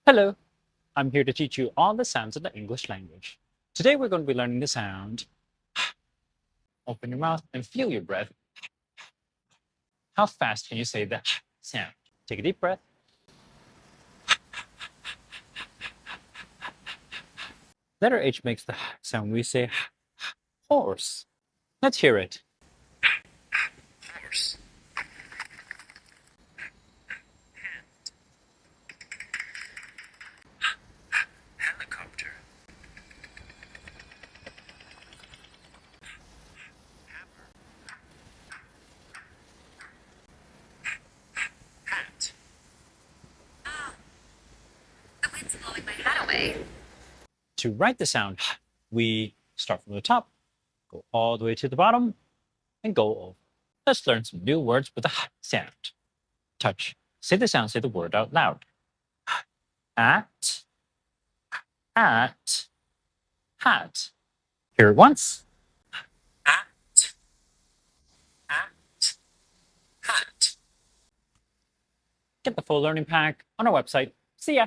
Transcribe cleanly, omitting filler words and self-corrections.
Hello, I'm here to teach you all the sounds of the English language. Today we're going to be learning the sound. Open your mouth and feel your breath. How fast can you say the sound? Take a deep breath. Letter H makes the sound we say horse. Let's hear it. Horse. Helicopter. Hammer. Hat. The wind's blowing my hat away. To write the sound, we start from the top, go all the way to the bottom, and go over. Let's learn some new words with the sound. Touch. Say the sound, say the word out loud. At, hat. Hear it once. At. Hat. Get the full learning pack on our website. See ya.